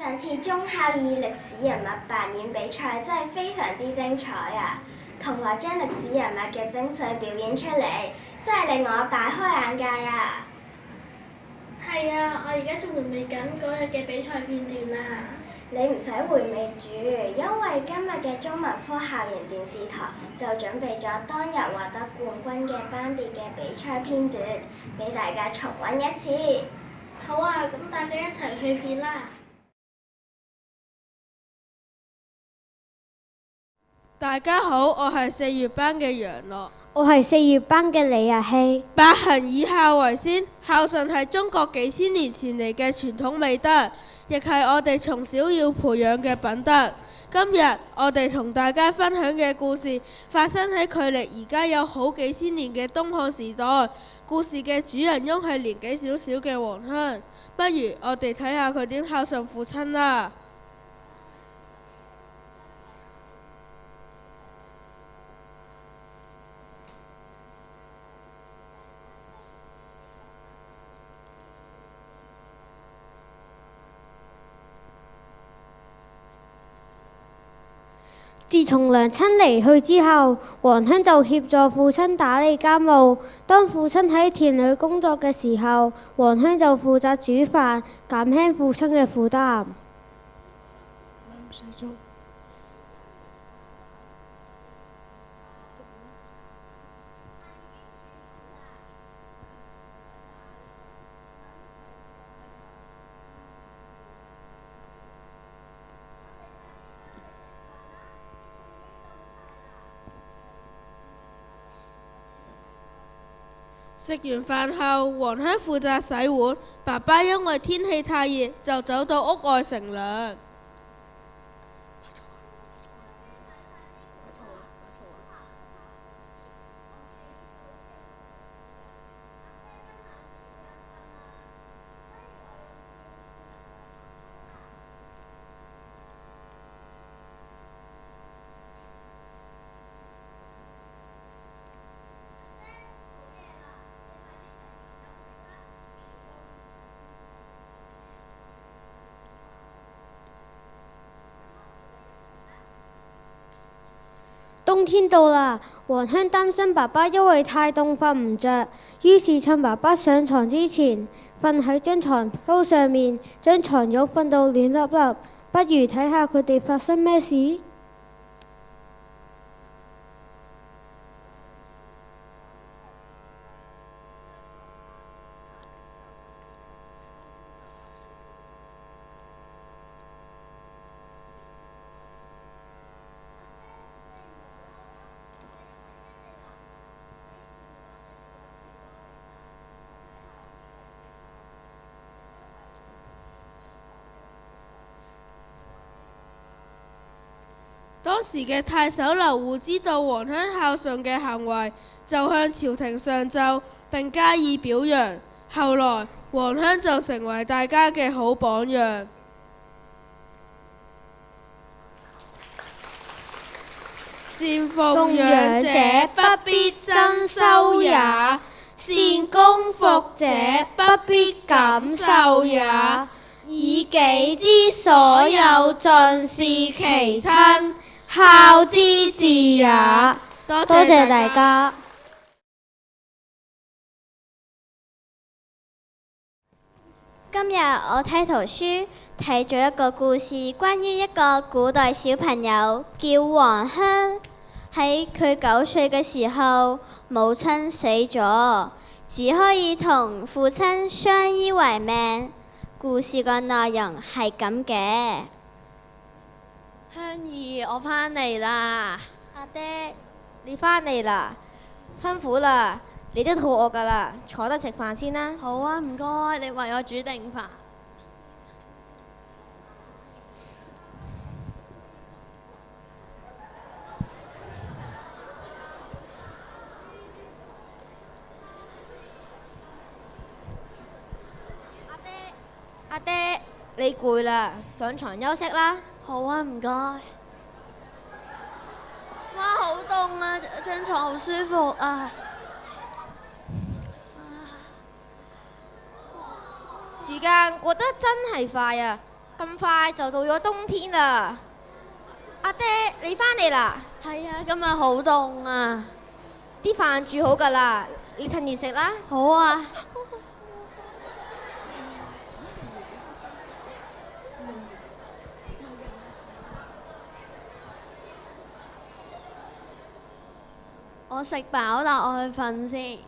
上次中考以歷史人物扮演比賽真係非常之精彩啊！同學將歷史人物嘅精髓表演出嚟，真係令我大開眼界啊！係啊，我而家仲回味緊嗰日嘅比賽片段啊！你唔使回味住，因為今日嘅中文科校園電視台就準備咗當日獲得冠軍嘅班別嘅比賽片段，俾大家重溫一次。好啊，咁大家一齊去片啦！大家好，我係4月班嘅楊樂。我係4月班嘅李日希。百行以孝為先，孝順係中國幾千年前嚟嘅傳統美德，亦係我哋從小要培養嘅品德。今日我哋同大家分享嘅故事，發生喺距離而家有好幾千年嘅東漢時代。故事嘅主人翁係年紀小小嘅黃香，不如我哋睇下佢點孝順父親啦。自從娘親離去之後，黃香就協助父親打理家務。當父親喺田裏工作嘅時候，黃香就負責煮飯，減輕父親嘅負擔。食完飯後，黃香負責洗碗，爸爸因為天氣太熱，就走到屋外乘涼。冬天到啦，黃香擔心爸爸因為太凍瞓唔着，於是趁爸爸上床之前，瞓喺張床鋪上面，將床褥瞓到暖粒粒。不如睇下佢哋發生咩事？當時嘅太守劉戶知道黃香孝順嘅行為，就向朝廷上奏並加以表揚。後來黃香就成為大家嘅好榜樣。善奉養者不必爭收也，善攻服者不必感受也。以己之所有盡是其親，孝之至也。多謝大家。今日我睇圖書睇咗一個故事，關於一個古代小朋友叫黃香。喺佢9歲嘅時候，母親死咗，只可以同父親相依為命。故事個內容係咁嘅。香兒，我返嚟啦！阿爹，你返嚟啦，辛苦啦，你都肚餓㗎啦，坐低食飯先啦。好啊，唔該，你為我煮定飯。阿爹，你攰啦，上床休息啦。好啊，唔該。哇，好凍啊！張床好舒服啊！時間過得真係快啊！咁快就到咗冬天啦！阿爹，你返嚟啦？係啊，今日好凍啊！啲飯煮好㗎啦，你趁熱食啦。好啊。我食飽啦，我去瞓先。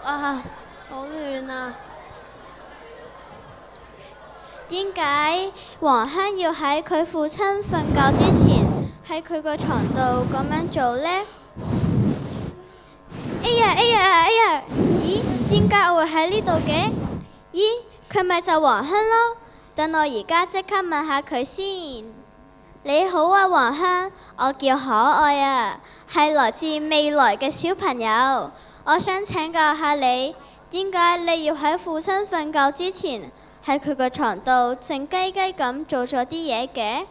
啊，好亂啊！點解黃香要喺佢父親瞓覺之前喺佢個床度咁樣做呢？哎呀！咦，點解我會喺呢度嘅？咦，佢咪就黃香咯？等我而家即刻問下佢先。你好啊，黃香，我叫可愛啊，係來自未來嘅小朋友。我想請教下你，點解你要喺父親瞓覺之前喺佢個床度靜雞雞咁做咗啲嘢嘅？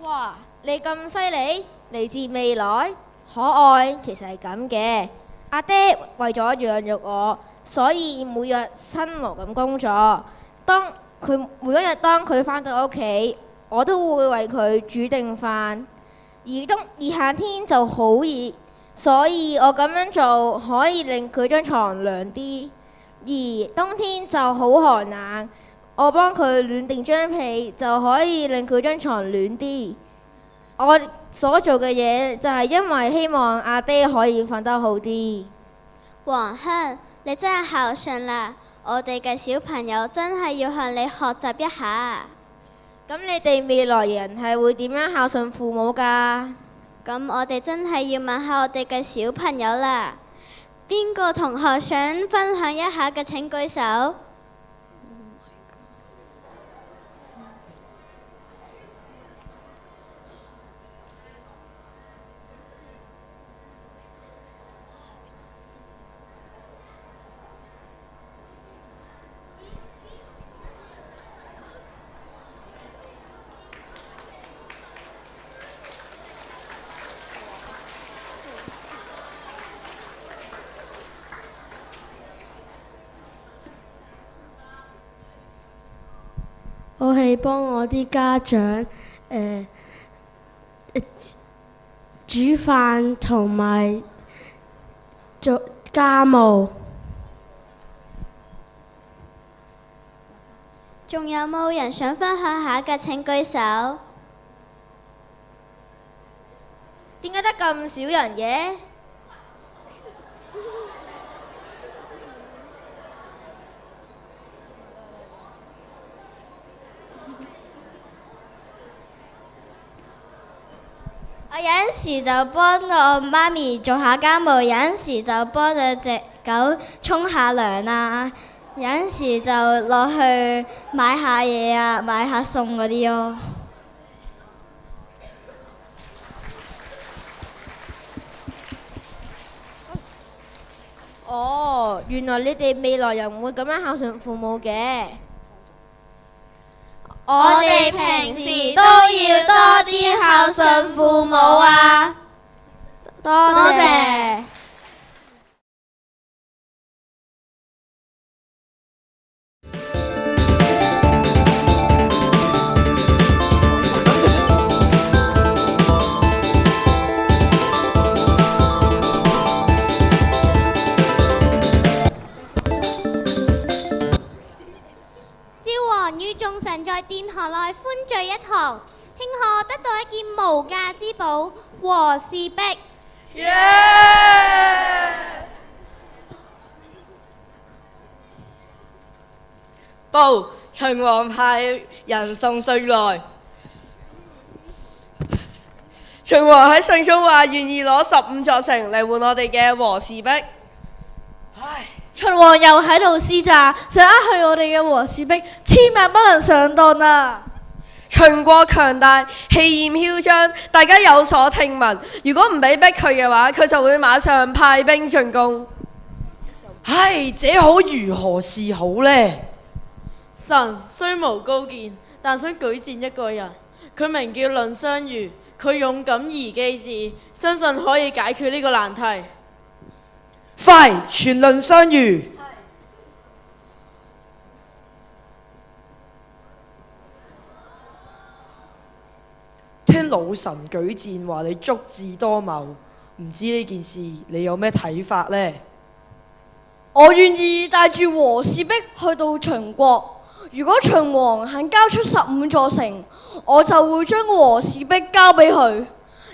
哇，你咁犀利，嚟自未來，可愛其實係咁嘅。阿爹為咗養育我，所以每日辛勞咁工作。每一日當佢返到屋企，我都會為佢煮定飯。而夏天就好熱，所以我咁樣做可以令佢張床涼啲。而冬天就好寒冷，我幫佢暖定張被就可以令佢張床暖啲。我所做嘅嘢就係因為希望阿爹可以瞓得好啲。黃香，你真係孝順啦！我哋嘅小朋友真係要向你學習一下。咁你哋未來人係會點樣孝順父母㗎？咁我哋真係要問下我哋嘅小朋友啦。邊個同學想分享一下嘅請舉手。我係幫我啲家長煮飯同埋做家務。仲有冇人想分享下嘅請舉手。點解得咁少人嘅？我有陣時就幫我媽咪做下家務，有陣時就幫咗隻狗沖下涼啊，有陣時就落去買下嘢啊，買下餸嗰啲咯。哦，原來你哋未來人會咁樣孝順父母嘅。我哋平時都要多啲孝順父母啊！多謝。眾神在殿堂內歡聚一堂，慶賀得到一件無價之寶和氏璧。報秦王派人送信來，秦王喺信中話願意攞15座城嚟換我哋嘅和氏璧。唉，秦王又喺度施詐，想呃去我哋嘅和氏璧，千萬不能上當啊！秦國強大，氣焰囂張，大家有所聽聞。如果唔俾逼佢嘅話，佢就會馬上派兵進攻。唉，這可如何是好呢？神雖無高見，但想舉薦一個人，佢名叫倫雙魚，佢勇敢而機智，相信可以解決呢個難題。快傳倫雙魚！聽老臣舉薦話你足智多謀，唔知呢件事你有咩睇法呢？我願意帶住和氏璧去到秦國。如果秦王肯交出15座城，我就會將和氏璧交俾佢。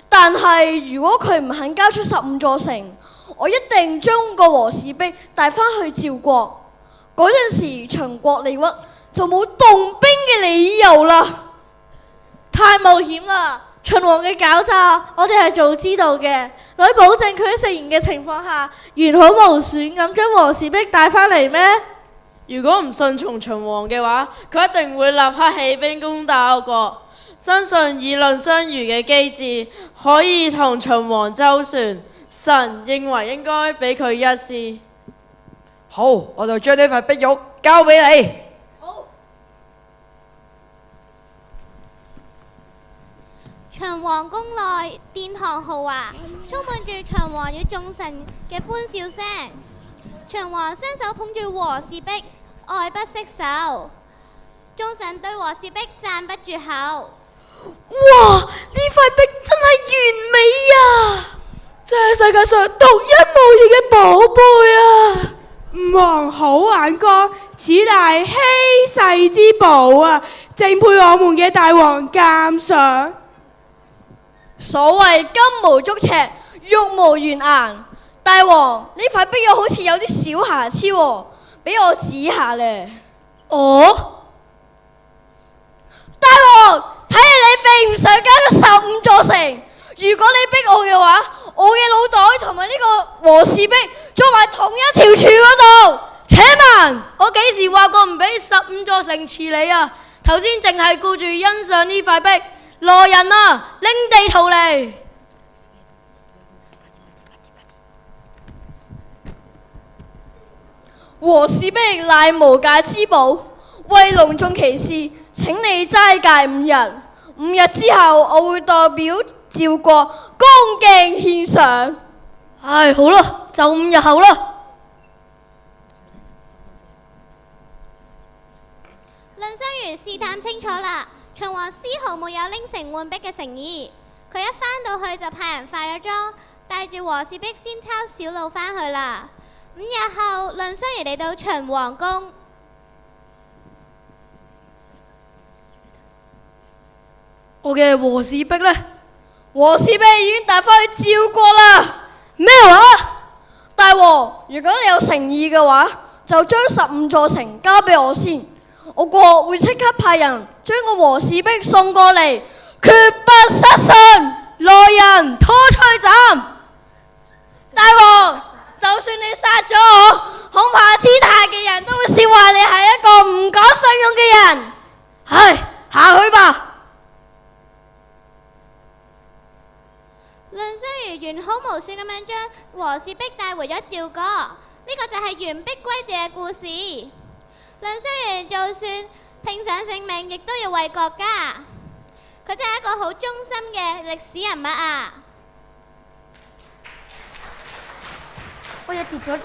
但係如果佢唔肯交出15座城，我一定將個和氏璧帶返去趙國。嗰陣時秦國利屈就冇動兵嘅理由啦。太冒險啦！秦王嘅狡詐，我哋係早知道嘅。你可以保證佢喺食言嘅情況下，完好無損咁將和氏璧帶返嚟咩？如果唔順從秦王嘅話，佢一定會立刻起兵攻打我國。相信以倫雙魚嘅機智，可以同秦王周旋。臣認為應該俾佢一試。好，我就將呢塊碧玉交俾你。秦王宮內殿堂豪華，充滿住秦王與眾臣嘅歡笑聲。秦王雙手捧住和氏璧，愛不釋手。眾臣對和氏璧讚不絕口。哇！呢塊璧真係完美啊！真係世界上獨一無二嘅寶貝啊！吾皇好眼光，此乃稀世之寶啊！正配我們嘅大王鑑賞。所謂金無足赤，玉無完顏。大王，呢塊璧玉好似有啲小瑕疵喎，俾我指下咧。哦，大王，睇嚟你並唔想交出15座城。如果你逼我嘅話，我嘅腦袋同埋呢個和氏璧裝埋同一條柱嗰度。且慢，我幾時話過唔俾15座城賜你啊？頭先淨係顧住欣賞呢塊璧。來人啊，拎地圖嚟！和氏璧乃無價之寶，為隆重其事，請你齋戒5日。5日之後，我會代表趙國恭敬獻上。唉，好啦，就5日後啦。倫雙魚試探清楚啦。秦王絲毫沒有拎城換璧嘅誠意，佢一返到去就派人化咗妝，帶住和氏璧先抄小路返去啦。5日後，倫雙魚嚟到秦王宮。我嘅和氏璧呢？和氏璧已經帶返去趙國啦。咩話？大王，如果你有誠意嘅話，就將15座城交俾我先。我國會即刻派人將個和氏璧送過嚟，決不失信。來人，拖出去斬！大王，就算你殺咗我，恐怕天下嘅人都會笑話你係一個唔講信用嘅人。唉，下去吧。倫雙魚完好無損咁樣將和氏璧帶回咗趙國，呢個就係完璧歸趙嘅故事。倫雙魚就算拼上性命，亦都要為國家。佢真係一個好忠心嘅歷史人物啊！我嘢跌咗，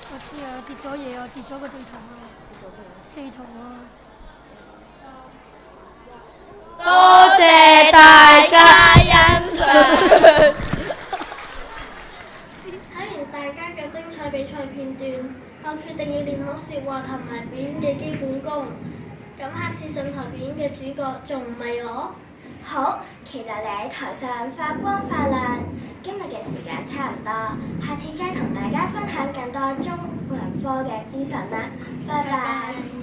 我知啊，跌咗嘢啊，跌咗個地圖啊，地圖啊！多謝大家欣賞。睇完大家嘅精彩比賽片段，我決定要練好説話同埋表演嘅基本功。咁下次上台表演嘅主角仲唔係我？好，期待你喺台上發光發亮。今日嘅時間差唔多，下次再同大家分享更多中文科嘅資訊啦。拜拜。